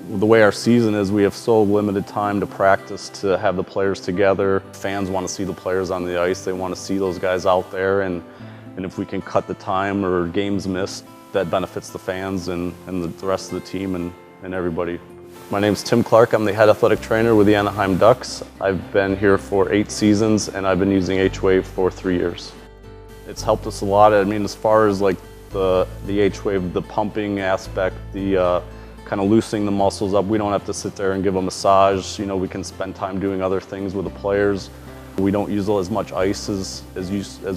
The way our season is, we have so limited time to practice to have the players together. Fans want to see the players on the ice. They want to see those guys out there, and if we can cut the time or games missed, that benefits the fans and the rest of the team and everybody. My name's Tim Clark. I'm the head athletic trainer with the Anaheim Ducks. I've been here for 8 seasons, and I've been using H-Wave for 3 years. It's helped us a lot. I mean, as far as like the H-Wave, the pumping aspect, the kind of loosening the muscles up. We don't have to sit there and give a massage. You know, we can spend time doing other things with the players. We don't use as much ice as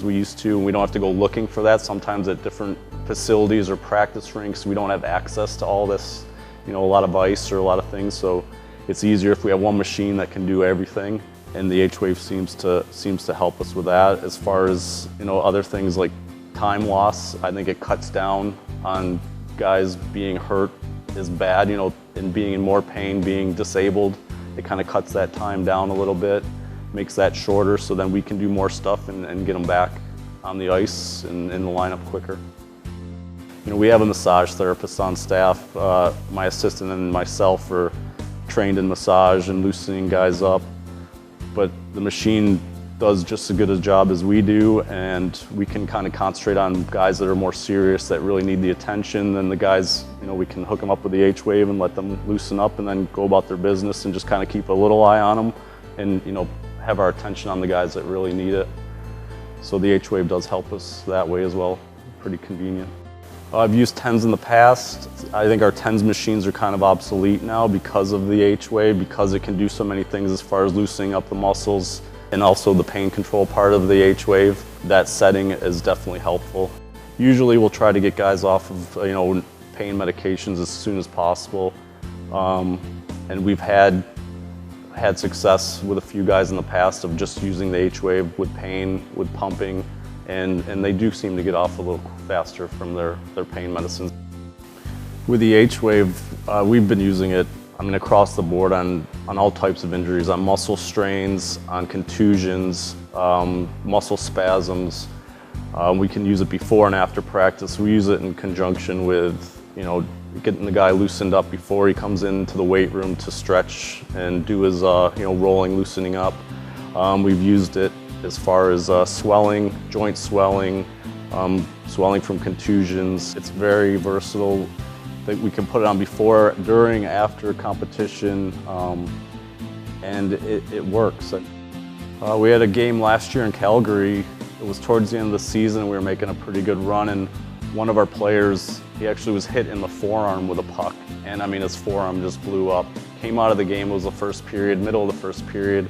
we used to, and we don't have to go looking for that. Sometimes at different facilities or practice rinks, we don't have access to all this, you know, a lot of ice or a lot of things. So it's easier if we have one machine that can do everything. And the H-Wave seems to help us with that. As far as, you know, other things like time loss, I think it cuts down on guys being hurt is bad, you know, and being in more pain, being disabled. It kind of cuts that time down a little bit, makes that shorter, so then we can do more stuff and get them back on the ice and in the lineup quicker. You know, we have a massage therapist on staff. My assistant and myself are trained in massage and loosening guys up, but the machine does just as good a job as we do, and we can kind of concentrate on guys that are more serious, that really need the attention. Then the guys, you know, we can hook them up with the H-Wave and let them loosen up and then go about their business and just kind of keep a little eye on them and, you know, have our attention on the guys that really need it. So the H-Wave does help us that way as well. Pretty convenient. I've used TENS in the past. I think our TENS machines are kind of obsolete now because of the H-Wave, because it can do so many things as far as loosening up the muscles and also the pain control part of the H-Wave. That setting is definitely helpful. Usually we'll try to get guys off of, you know, pain medications as soon as possible. And we've had success with a few guys in the past of just using the H-Wave with pain, with pumping, and they do seem to get off a little faster from their pain medicines. With the H-Wave, we've been using it, I mean, across the board on all types of injuries, on muscle strains, on contusions, muscle spasms. We can use it before and after practice. We use it in conjunction with, you know, getting the guy loosened up before he comes into the weight room to stretch and do his, you know, rolling, loosening up. We've used it as far as swelling, joint swelling, swelling from contusions. It's very versatile. We can put it on before, during, after competition, and it works. We had a game last year in Calgary. It was towards the end of the season. We were making a pretty good run, and one of our players, he actually was hit in the forearm with a puck, and I mean, his forearm just blew up. Came out of the game, it was the first period, middle of the first period,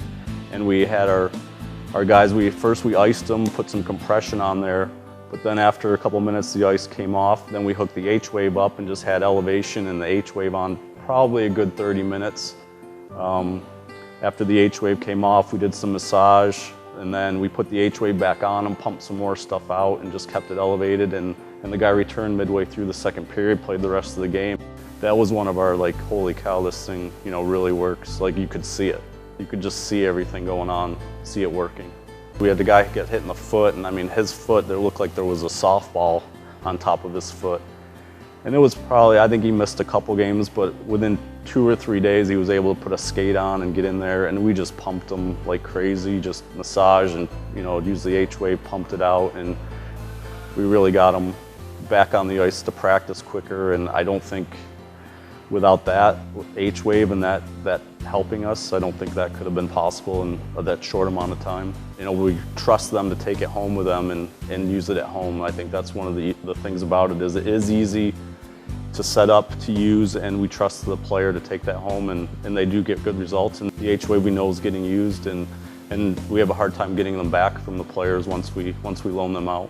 and we had our guys, we iced them, put some compression on there, but then after a couple minutes the ice came off, then we hooked the H-Wave up and just had elevation and the H-Wave on probably a good 30 minutes. After the H-Wave came off, we did some massage, and then we put the H-Wave back on and pumped some more stuff out and just kept it elevated, and the guy returned midway through the second period, played the rest of the game. That was one of our, like, holy cow, this thing, you know, really works. Like, you could see it. You could just see everything going on, see it working. We had the guy get hit in the foot, and I mean, his foot, there looked like there was a softball on top of his foot. And it was probably, I think he missed a couple games, but within 2 or 3 days, he was able to put a skate on and get in there, and we just pumped him like crazy, just massage and, you know, use the H-Wave, pumped it out, and we really got him back on the ice to practice quicker. And I don't think without that H-Wave and that helping us, I don't think that could have been possible in that short amount of time. You know, we trust them to take it home with them and use it at home. I think that's one of the things about it is easy to set up, to use, and we trust the player to take that home, and they do get good results. And the H-Wave we know is getting used, and we have a hard time getting them back from the players once we loan them out.